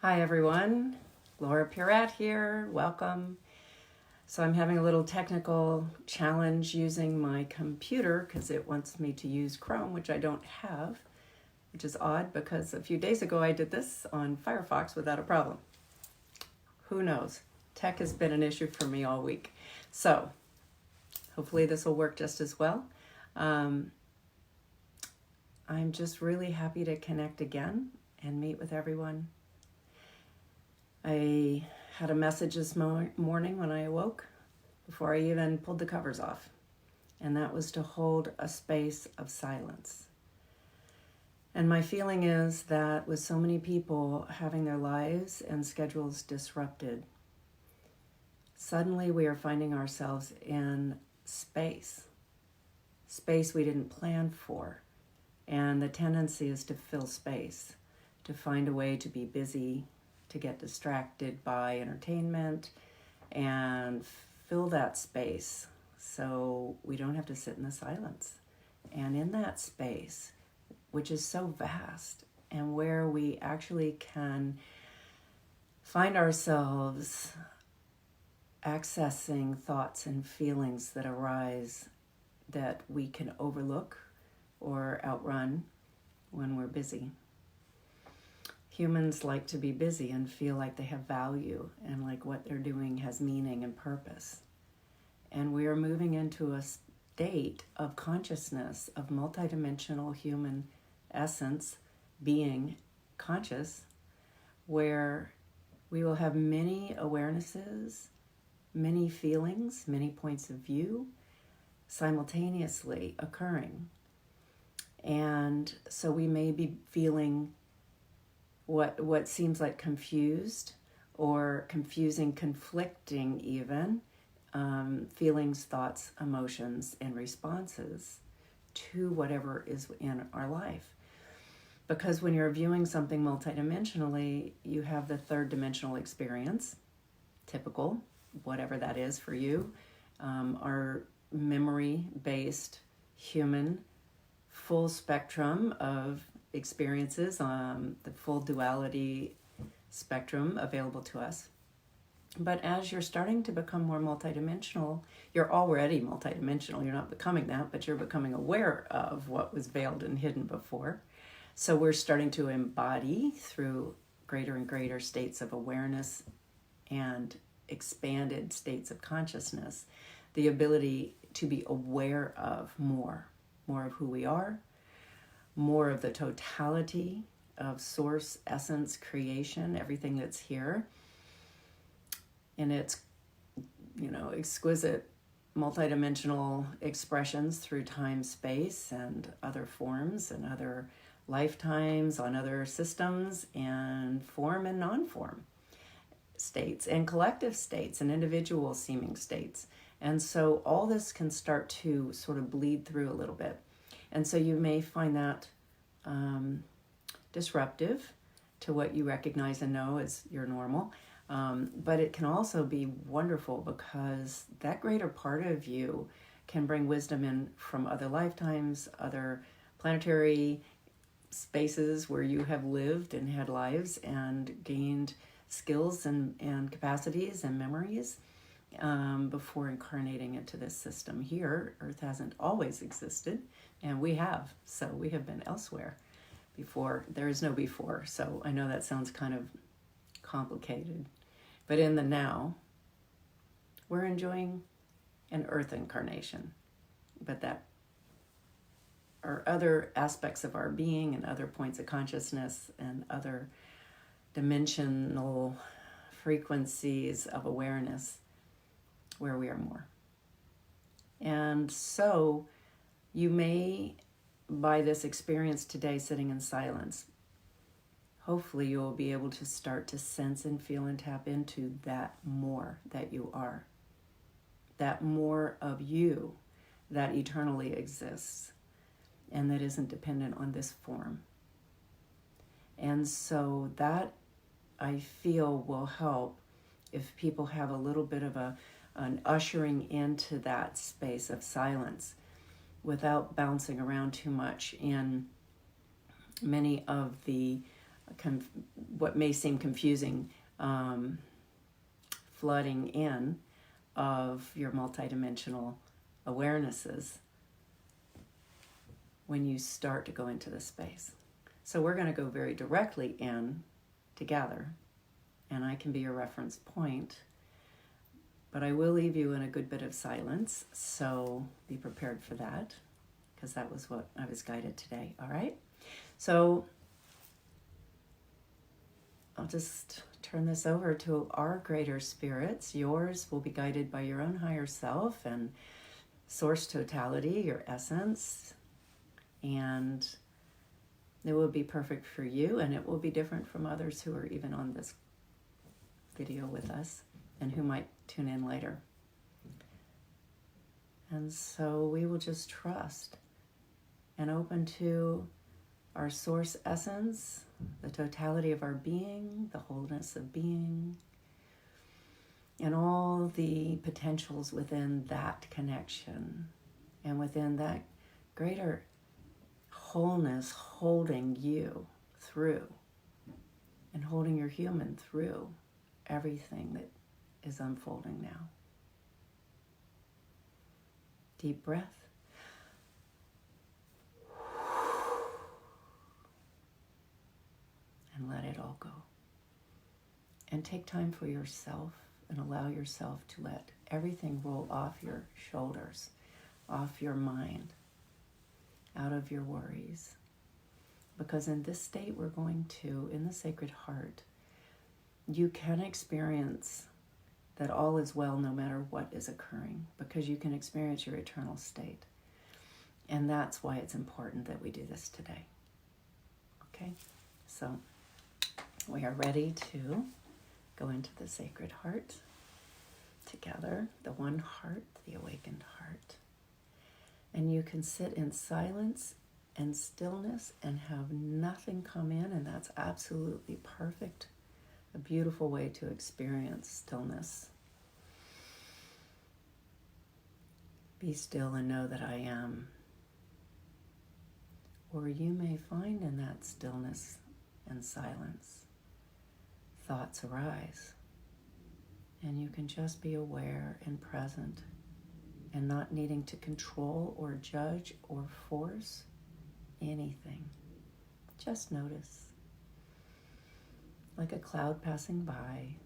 Hi everyone, Laura Pieratt here, welcome. So I'm having a little technical challenge using my computer because it wants me to use Chrome, which I don't have, which is odd because a few days ago I did this on Firefox without a problem. Who knows? Tech has been an issue for me all week. So hopefully this will work just as well. I'm just really happy to connect again and meet with everyone. I had a message this morning when I awoke, before I even pulled the covers off, and that was to hold a space of silence. And my feeling is that with so many people having their lives and schedules disrupted, suddenly we are finding ourselves in space we didn't plan for. And the tendency is to fill space, to find a way to be busy, to get distracted by entertainment and fill that space so we don't have to sit in the silence. And in that space, which is so vast and where we actually can find ourselves accessing thoughts and feelings that arise that we can overlook or outrun when we're busy. Humans like to be busy and feel like they have value and like what they're doing has meaning and purpose. And we are moving into a state of consciousness, of multidimensional human essence, being conscious, where we will have many awarenesses, many feelings, many points of view simultaneously occurring. And so we may be feeling what seems like confused or confusing, conflicting even, feelings, thoughts, emotions, and responses to whatever is in our life. Because when you're viewing something multidimensionally, you have the third dimensional experience, typical, whatever that is for you, our memory-based human full spectrum of experiences, the full duality spectrum available to us. But as you're starting to become more multidimensional, you're already multidimensional. You're not becoming that, but you're becoming aware of what was veiled and hidden before. So we're starting to embody through greater and greater states of awareness and expanded states of consciousness, the ability to be aware of more of who we are, more of the totality of source, essence, creation, everything that's here in its, exquisite multidimensional expressions through time, space, and other forms and other lifetimes on other systems and form and non-form states and collective states and individual seeming states. And so all this can start to sort of bleed through a little bit. And so you may find that disruptive to what you recognize and know as your normal. But it can also be wonderful because that greater part of you can bring wisdom in from other lifetimes, other planetary spaces where you have lived and had lives and gained skills and capacities and memories before incarnating into this system here. Earth hasn't always existed, and we have. So we have been elsewhere before. There is no before. So I know that sounds kind of complicated. But in the now, we're enjoying an Earth incarnation. But that are other aspects of our being and other points of consciousness and other dimensional frequencies of awareness where we are more. And so you may, by this experience today sitting in silence, hopefully you will be able to start to sense and feel and tap into that more that you are. That more of you that eternally exists and that isn't dependent on this form. And so that, I feel, will help if people have a little bit of an ushering into that space of silence without bouncing around too much in many of the what may seem confusing flooding in of your multidimensional awarenesses when you start to go into this space. So we're going to go very directly in together, and I can be your reference point, but I will leave you in a good bit of silence, so be prepared for that, because that was what I was guided today. All right? So I'll just turn this over to our greater spirits. Yours will be guided by your own higher self and source totality, your essence, and it will be perfect for you, and it will be different from others who are even on this video with us and who might tune in later. And so we will just trust and open to our source essence, the totality of our being, the wholeness of being, and all the potentials within that connection and within that greater wholeness, holding you through and holding your human through everything that is unfolding now. Deep breath. And let it all go. And take time for yourself and allow yourself to let everything roll off your shoulders, off your mind, out of your worries. Because in this state we're going to, in the Sacred Heart, you can experience that all is well no matter what is occurring, because you can experience your eternal state. And that's why it's important that we do this today. Okay? So we are ready to go into the Sacred Heart together, the one heart, the awakened heart. And you can sit in silence and stillness and have nothing come in, and that's absolutely perfect. A beautiful way to experience stillness. Be still and know that I am. Or you may find in that stillness and silence, thoughts arise. And you can just be aware and present and not needing to control or judge or force anything. Just notice. Like a cloud passing by.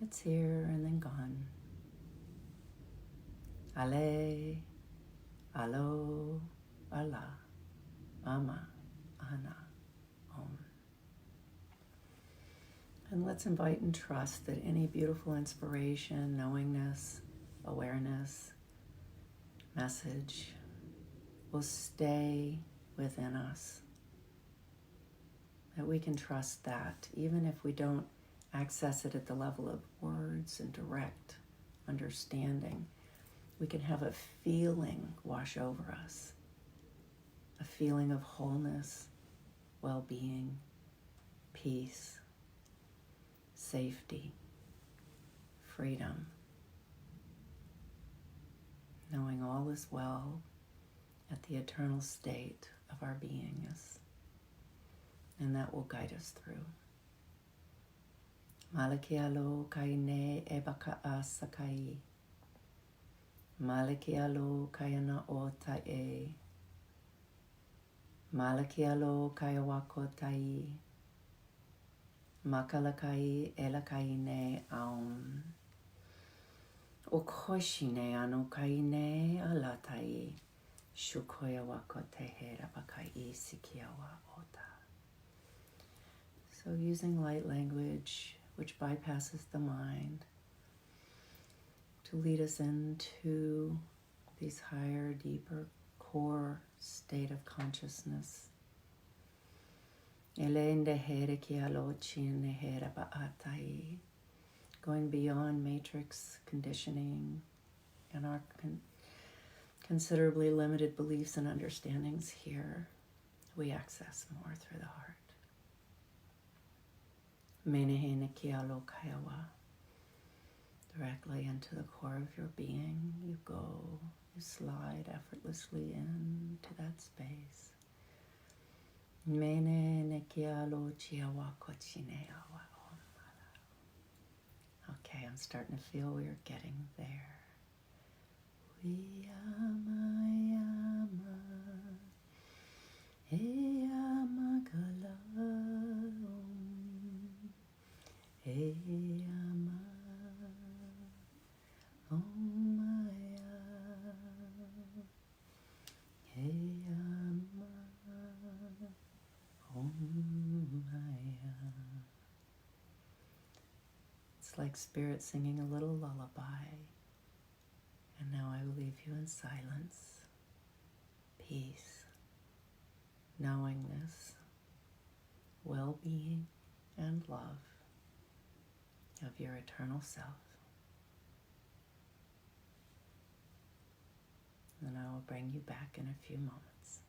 It's here and then gone. Ale, alo, ala, ama, ana, om. And let's invite and trust that any beautiful inspiration, knowingness, awareness, message will stay within us. That we can trust that, even if we don't access it at the level of words and direct understanding, we can have a feeling wash over us, a feeling of wholeness, well-being, peace, safety, freedom, knowing all is well at the eternal state of our beingness. And that will guide us through. Malakialo kaine ebaka sakai. Malakialo kayana o tae. Malakialo kayawako tai. Makalakai elakaine aum. Okoshine ano kaine alatai. Shukoya wako tehera bakai sikiawa ota. So using light language, which bypasses the mind, to lead us into these higher, deeper core state of consciousness. Going beyond matrix conditioning and our considerably limited beliefs and understandings here, we access more through the heart. Menehene kialo kayawa. Directly into the core of your being, you go, you slide effortlessly into that space. Mene nekialo chiawa kochineawa. Okay, I'm starting to feel we're getting there. Yama yama, yama kala, yama, oh maya, yama, oh maya. It's like Spirit singing a little lullaby. And now I will leave you in silence, peace, knowingness, well-being, and love of your eternal self. And I will bring you back in a few moments.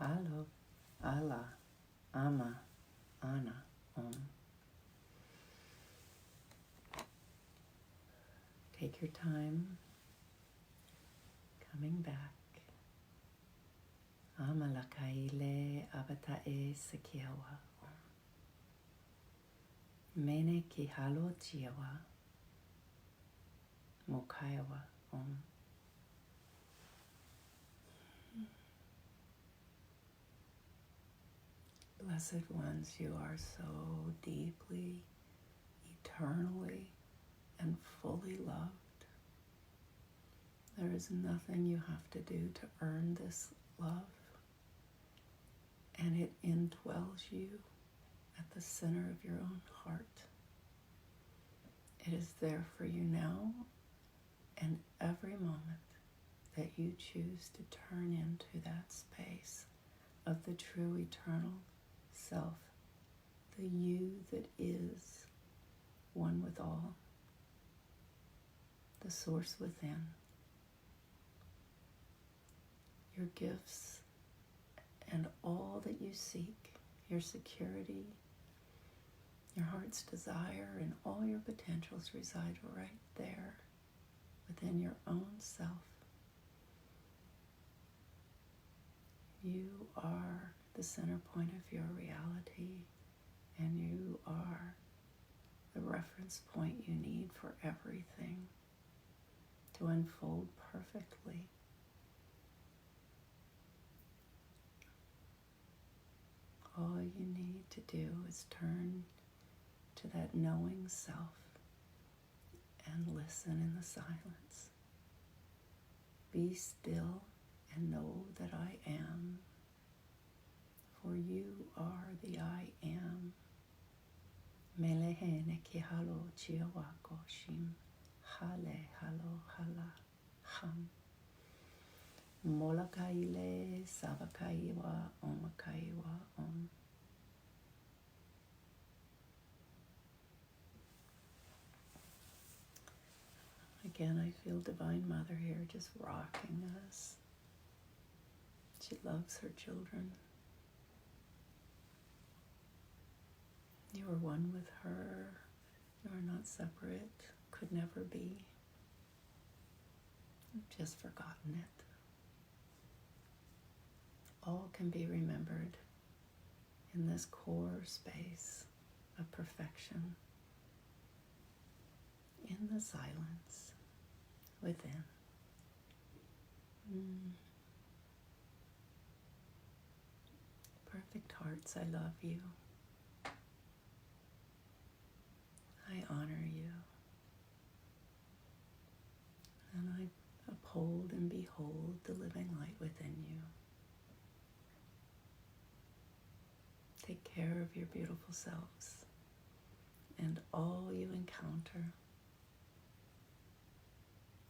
Alo, Allah, Ama, Ana, Om. Take your time coming back. Amalakaile abatae sekiawa. Mene kihalo jiawa. Mokaiwa. Om. Blessed ones, you are so deeply, eternally, and fully loved. There is nothing you have to do to earn this love, and it indwells you at the center of your own heart. It is there for you now and every moment that you choose to turn into that space of the true eternal self, the you that is one with all, the source within. Your gifts and all that you seek, your security, your heart's desire, and all your potentials reside right there within your own self. You are the center point of your reality, and you are the reference point you need for everything to unfold perfectly. All you need to do is turn to that knowing self and listen in the silence. Be still and know that I am, for you are the I am. Melehene kihalo chiawako shim, hale halo hala ham. Molakaile sabakaiwa omakaiwa om. Again, I feel Divine Mother here just rocking us. She loves her children. You are one with her. You are not separate. Could never be. You've just forgotten it. All can be remembered in this core space of perfection, in the silence within. Perfect hearts, I love you. I honor you. And I uphold and behold the living light within you. Take care of your beautiful selves and all you encounter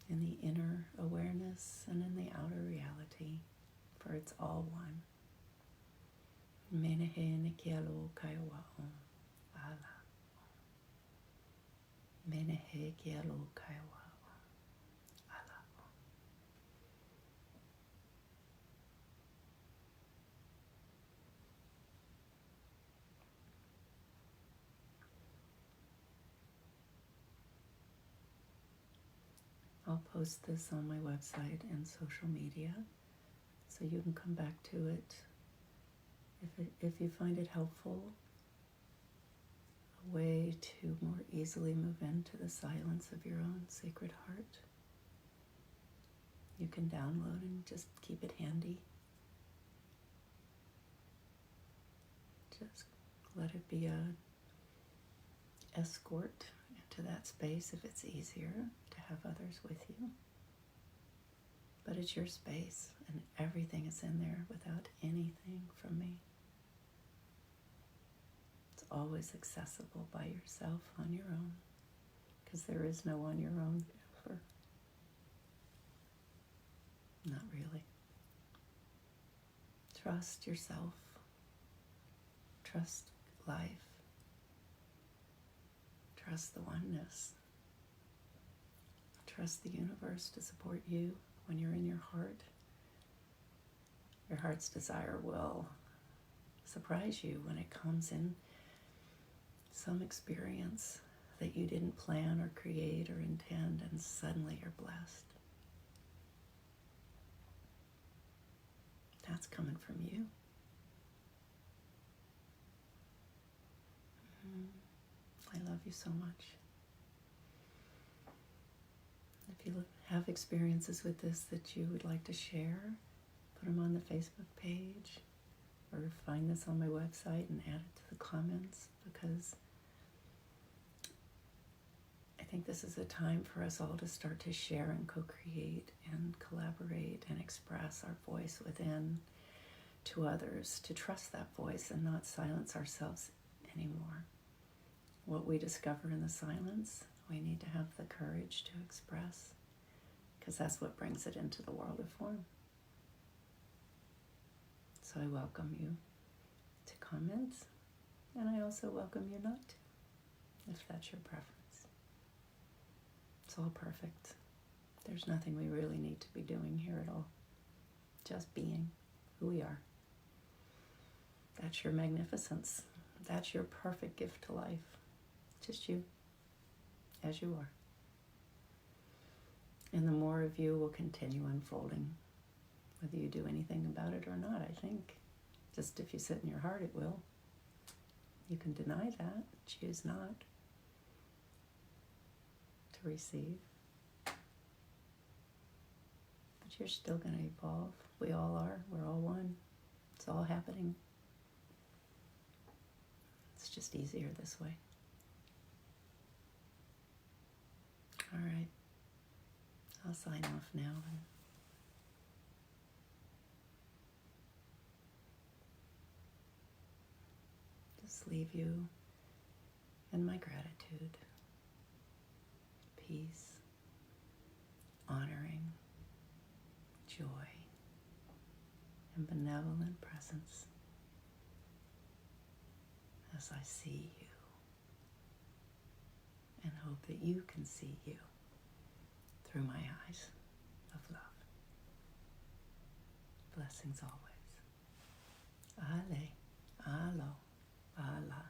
in the inner awareness and in the outer reality, for it's all one. Menehe nekialo kaiwa om ala. Menehe kialo kaiwa om ala. I'll post this on my website and social media, so you can come back to it if you find it helpful, a way to more easily move into the silence of your own sacred heart. You can download and just keep it handy. Just let it be a escort into that space if it's easier to have others with you. But it's your space, and everything is in there without anything from me. It's always accessible by yourself on your own, because there is no on your own ever. Not really. Trust yourself. Trust life. Trust the oneness. Trust the universe to support you when you're in your heart. Your heart's desire will surprise you when it comes in some experience that you didn't plan or create or intend, and suddenly you're blessed. That's coming from you. I love you so much. If you have experiences with this that you would like to share, put them on the Facebook page or find this on my website and add it to the comments, because I think this is a time for us all to start to share and co-create and collaborate and express our voice within to others, to trust that voice and not silence ourselves anymore. What we discover in the silence, we need to have the courage to express, because that's what brings it into the world of form. So I welcome you to comments, and I also welcome you not to, if that's your preference. It's all perfect. There's nothing we really need to be doing here at all. Just being who we are. That's your magnificence. That's your perfect gift to life. Just you, as you are. And the more of you will continue unfolding, whether you do anything about it or not, I think. Just if you sit in your heart, it will. You can deny that, choose not to receive. But you're still going to evolve. We all are. We're all one. It's all happening. It's just easier this way. All right. I'll sign off now. Just leave you in my gratitude, peace, honoring, joy, and benevolent presence as I see you and hope that you can see you through my eyes of love. Blessings always. Ale, alo, ala.